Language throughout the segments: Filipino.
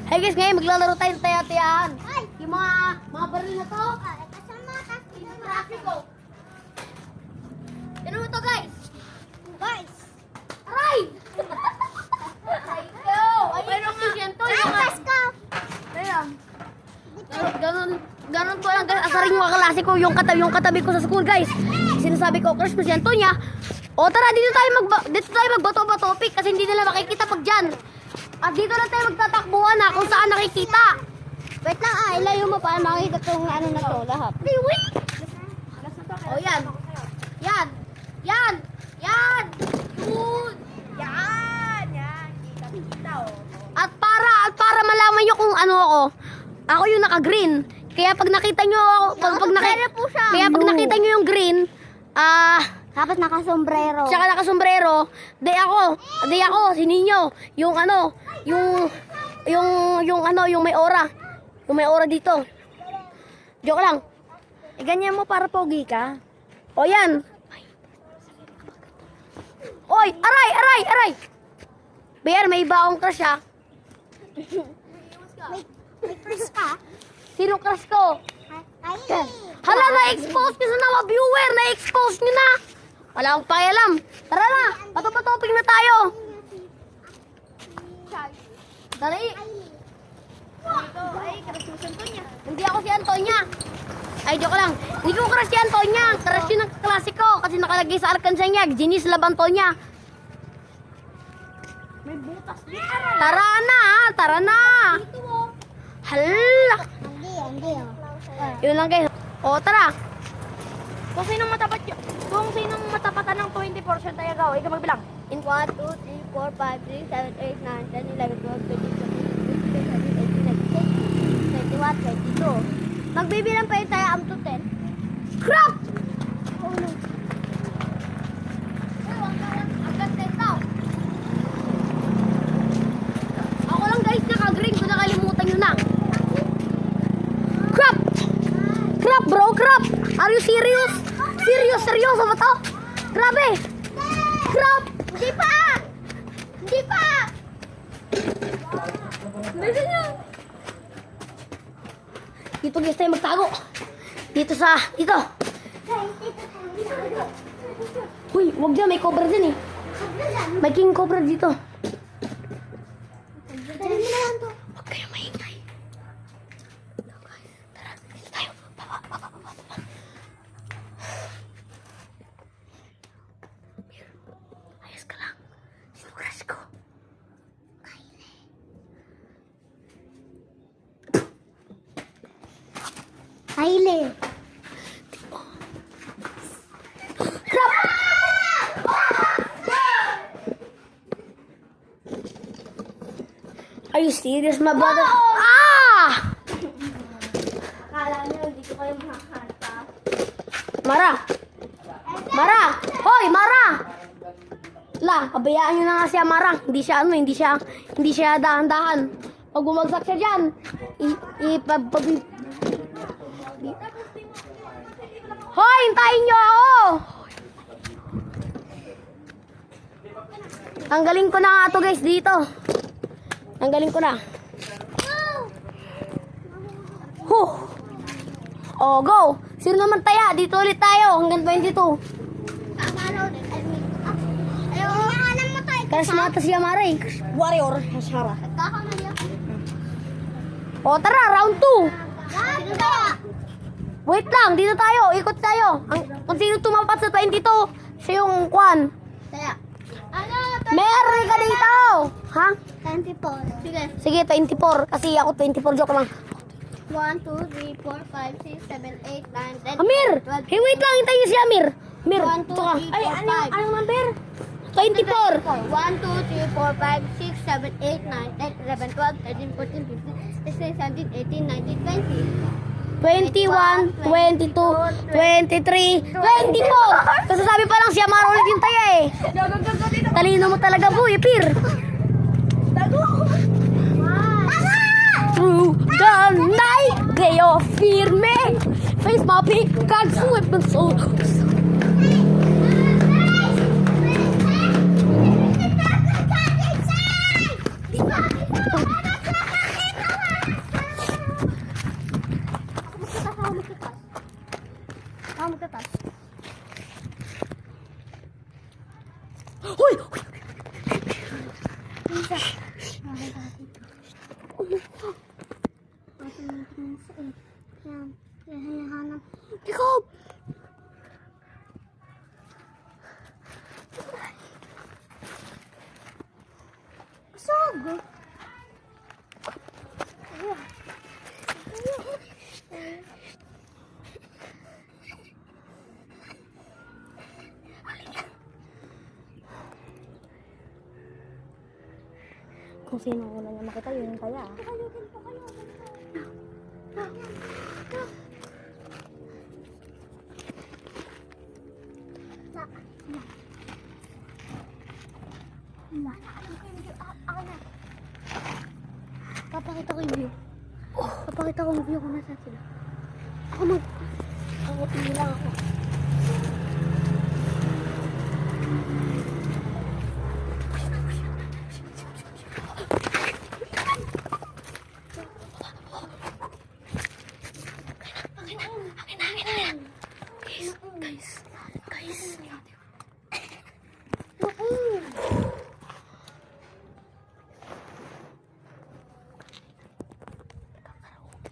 Hey guys, ngayon maglalaro tayo ng taya-tayaan. Yung mga baril na to. Traffico. Ano mo to guys? Guys! Aray! Ay, ano nga? Yan to. Let's go! Ayan. Ganon po lang guys. Asarin yung kaklase ko, yung katabi ko sa school guys. Sinasabi ko, crush ko si Antonia. O tara, dito tayo magbato-bato topic kasi hindi nila makikita pag dyan. At dito lang tayo magtatakbuhan na kung saan nakikita. Wait lang ilayo mo para makita kung ano na to lahat. Wait! O yan. Yan. Yan. Yan. Yun. Yan. Yan. Kita oh. At para malaman nyo kung ano ako yung naka-green. Kaya pag nakita nyo ako, kaya pag nakita nyo yung green, Tapos naka-sombrero. tsaka naka-sombrero, di ako, si Ninyo, yung may aura. Yung may aura dito. Joke lang. Ganyan mo para pogi ka. O yan. Oy, aray. Bayan, may iba akong crush ha. May crush ka? Sino crush ko? Ay! Hala, na-expose nyo sa mga viewer. Na-expose nyo na. Wala akong pakialam. Tara na, patopatopping na tayo. Dali. Ay, crush mo sa Antonia. Hindi ako si Antonia. Ay, joke lang. Hindi ko crush si Antonia. Crush yun ng klasiko. Kasi nakalagay sa alkansya niya. Ginis Love Antonia. May butas din. Tara na. Hala. Hindi. Yun lang guys. O, tara. Kung sinong matapatan ng 20% tayo gaw, ikaw magbilang. In 1, 2, 3, 4, 5, 6, 7, 8, 9, 10, 11, 12, 13, 14, 15, 16, 17, 18, 19, 20, 21, 22. Magbibilang pa yun tayo up to 10. Crap! Oh no. Ako lang guys, naka-green ko, nakalimutan nyo na. Crap! Crap bro, crap! Are you serious? Seryoso ba to? Grabe! Crap! Hindi pa! Bilisan nyo! Dito guys tayo magtago. Dito. Uy, wag dyan, may cobra dyan eh. May king cobra dito. Dali mo na lang to. Huwag kayo maingay. Tara, dito tayo. Baba. Mir, ayos ka lang. Sino crush ko? Haile. Are you serious, my brother? Akala niyo hindi ko kayo makakanta. Mara! Hoy, Mara! La, kabayaan nyo na nga si Amara. Hindi siya dahan-dahan. Pag bumagsak siya dyan, Hoy, hintayin nyo ako! Tanggalin ko na nga to guys dito. Tanggalin ko na. Huh! Oh, go! Sino naman taya? Dito ulit tayo. Hanggang 22. Ayaw mo tayo. Crush mata si Amara eh. Warrior, Hashara. O tara, round 2. Wait lang, dito tayo. Ikot tayo. Kung sino tumapat sa 22, siya yung kwan. Meron ka dito! Ha? 24. Sige, 24. Kasi ako 24. Joke lang. 1, 2, 3, 4, 5, 6, 7, 8, 9, 10, Amir! 12, Hey, wait lang. Hintayin niyo si Amir. Amir, 1, 2, tsaka. 3, 4, 5. Anong number? 24. 1, 2, 3, 4, 5, 6, 7, 8, 9, 10, 11, 12, 13, 14, 15, 16, 17, 18, 19, 21, 22, 23, 24. Kasi sabi pa lang si Amar ulit yung taya eh. Talino mo talaga po, Pir. Through the night, they all fear me. Face my big God, sweep and soul. Jacob! Sog! Kung sino ang una niya makita, yun yung kaya. Papakita ko yung view. Papakita ko yung view kung nasa sila. Ako pili lang ako. Guys.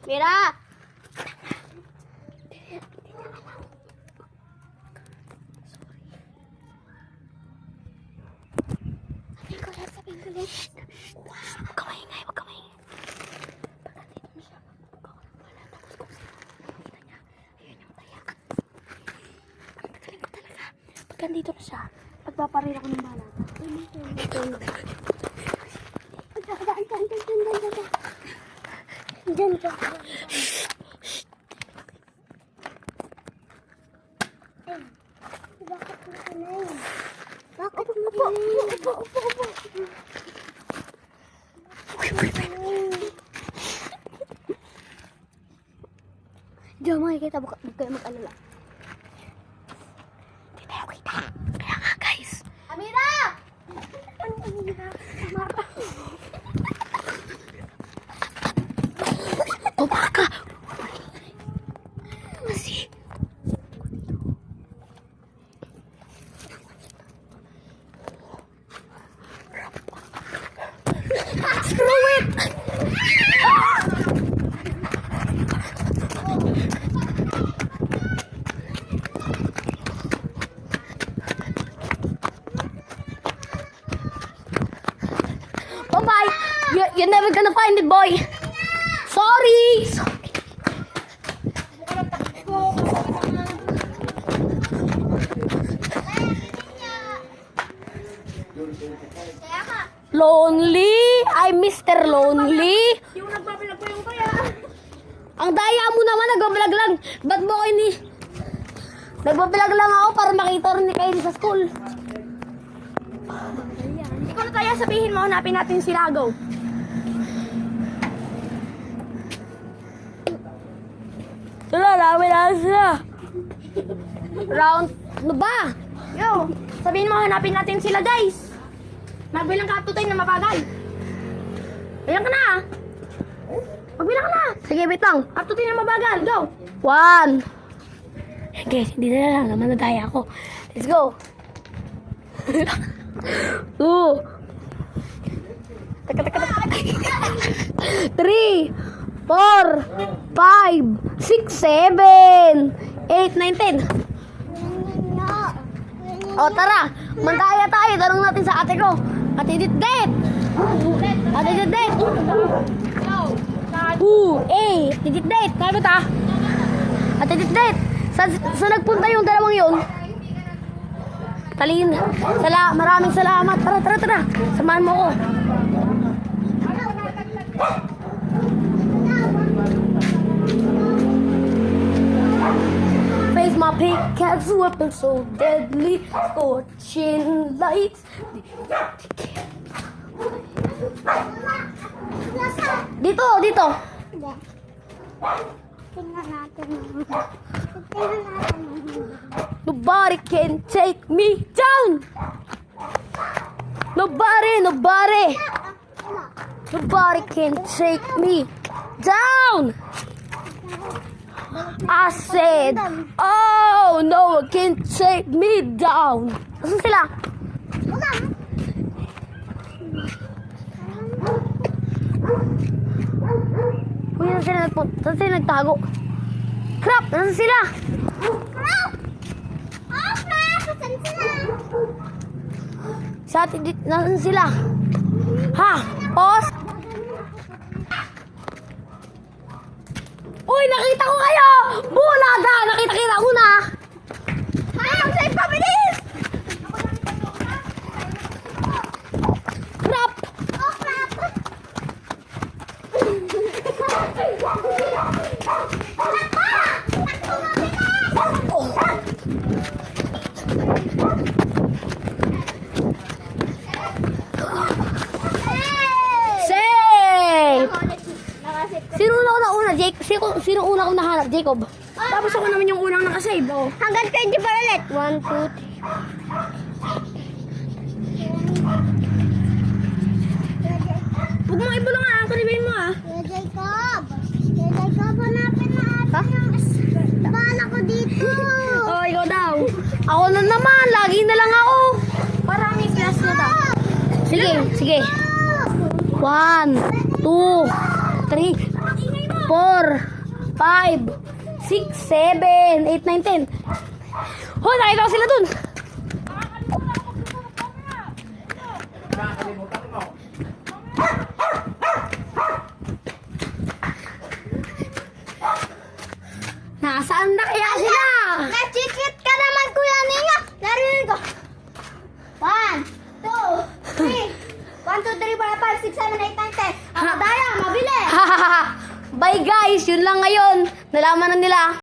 Mira! Sabihin ko ulit. Huwag ka maingay, huwag ka maingay. Pag nandito na siya, magpaparil ako ng bala. Diyan ka. Bakit mo ka na yun? Bakit mo ka na yun? Upo. Diyan makikita, huwag kayo mag-alala. Hindi tayo kita. Kaya nga guys. Amira! Ano Amira? Amara. Baba ka! Kasi... Screw it! Bye-bye! You're never gonna find it, boy! Sorry! Lonely? I'm Mr. Lonely? Yung nagpapalag ko yung kaya. Ang daya mo naman, nagbablog lang. Ba't mo ko ini? Nagbablog lang ako para makita rin ni Kylie sa school. Hindi ko na tayo sabihin mo, hanapin natin si Lagaw. Sila, dami na sila. Round, ano ba? Yo, sabihin mo, hanapin natin sila, guys. Magbilang ka up to 10 na mabagal. Bilang ka na. Magbilang ka na. Sige, wait lang. Up to 10 na mabagal. Go. 1. Guys, hindi na lang. Naman na tayo ako. Let's go. 2. Teka. 3, 4, 5, 6, 7, 8, 9, 10. O, tara. Mandaya tayo. Tanong natin sa ate ko. Ate Ditdet. Ate Ditdet. Ate Ditdet. Kaya ba ta? Ate Ditdet. Sa nagpunta yung dalawang yun? Talin. Maraming salamat. Tara. Samahan mo ko. Face my pickaxe weapon so deadly, scorching lights. Dito. Tingnan natin. Nobody can take me down. Nobody can take me down. I said, oh, no one can take me down. Asan sila? Saan sila nagtago? Crap! Nasaan sila? Saan sila? Sa atin dito, nasaan sila? Ha? Pause! Uy, nakita ko kayo! Bulaga! Nakita kita una! Ay, ang safe ka, bilis! Crap! Oh, crap! Safe! Sino una? Jake? Sino unang nahanap? Jacob? Tapos ako naman yung unang nakasave. Oh. Hanggang 20 pa ulit. 1, 2, 3. Huwag mong ibulong nga. Ang kalibayin mo ah. Kuya Jacob, hanapin na atin yung bala ko dito. Oh, ikaw daw. Ako na naman. Lagi na lang ako. Parang class na daw. Sige. 1, 2, 3, 4, 5, 6, 7, 8, 9, 10. Oh, nakita ko sila dun. Nasaan na kaya sila? Nachikit ka naman, Kuya Nia. Narinig ko. 1, 2, 3. 1, 2, 3, 4, 5, 6, 7, 8, 9, 10. Ang madaya, mabili. Bye guys, yun lang ngayon. Nalaman na nila.